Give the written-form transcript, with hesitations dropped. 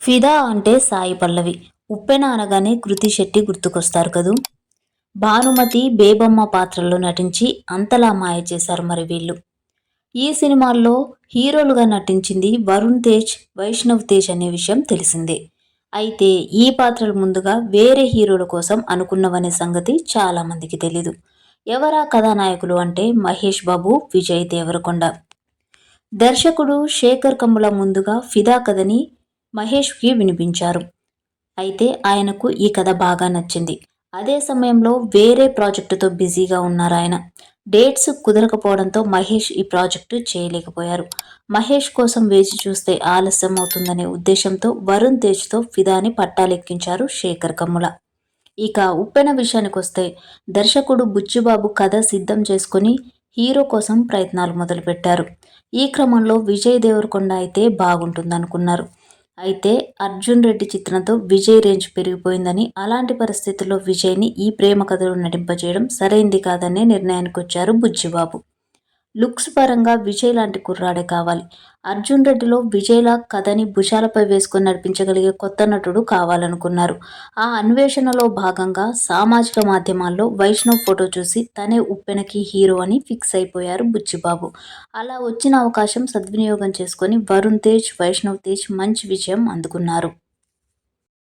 ఫిదా అంటే సాయి పల్లవి. ఉప్పెన అనగానే కృతి శెట్టి గుర్తుకొస్తారు కదూ. భానుమతి, బేబమ్మ పాత్రల్లో నటించి అంతలా మాయ చేశారు మరి వీళ్ళు. ఈ సినిమాల్లో హీరోలుగా నటించింది వరుణ్ తేజ్, వైష్ణవ్ తేజ్ అనే విషయం తెలిసిందే. అయితే ఈ పాత్రలు ముందుగా వేరే హీరోల కోసం అనుకున్నవనే సంగతి చాలా మందికి తెలీదు. ఎవరా కథానాయకులు అంటే మహేష్ బాబు, విజయ్ దేవరకొండ. దర్శకుడు శేఖర్ కమ్ముల ముందుగా ఫిదా కథని మహేష్కి వినిపించారు. అయితే ఆయనకు ఈ కథ బాగా నచ్చింది. అదే సమయంలో వేరే ప్రాజెక్టుతో బిజీగా ఉన్నారాయన. డేట్స్ కుదరకపోవడంతో మహేష్ ఈ ప్రాజెక్టు చేయలేకపోయారు. మహేష్ కోసం వేచి చూస్తే ఆలస్యం అవుతుందనే ఉద్దేశంతో వరుణ్ తేజ్తో ఫిదాని పట్టాలెక్కించారు శేఖర్ కమ్ముల. ఇక ఉప్పెన విషయానికొస్తే దర్శకుడు బుచ్చిబాబు కథ సిద్ధం చేసుకుని హీరో కోసం ప్రయత్నాలు మొదలుపెట్టారు. ఈ క్రమంలో విజయ్ దేవరకొండ అయితే బాగుంటుందనుకున్నారు. అయితే అర్జున్ రెడ్డి చిత్రంతో విజయ్ రేంజ్ పెరిగిపోయిందని, అలాంటి పరిస్థితుల్లో విజయ్ని ఈ ప్రేమ కథలో నటింపజేయడం సరైంది కాదనే నిర్ణయానికొచ్చారు బుచ్చిబాబు. లుక్స్ పరంగా విజయ్ లాంటి కుర్రాడే కావాలి. అర్జున్ రెడ్డిలో విజయ్లా కథని భుజాలపై వేసుకొని నడిపించగలిగే కొత్త నటుడు కావాలనుకున్నారు. ఆ అన్వేషణలో భాగంగా సామాజిక మాధ్యమాల్లో వైష్ణవ్ ఫోటో చూసి తనే ఉప్పెనకి హీరో అని ఫిక్స్ అయిపోయారు బుచ్చిబాబు. అలా వచ్చిన అవకాశం సద్వినియోగం చేసుకొని వరుణ్ తేజ్, వైష్ణవ్ తేజ్ మంచి విజయం అందుకున్నారు.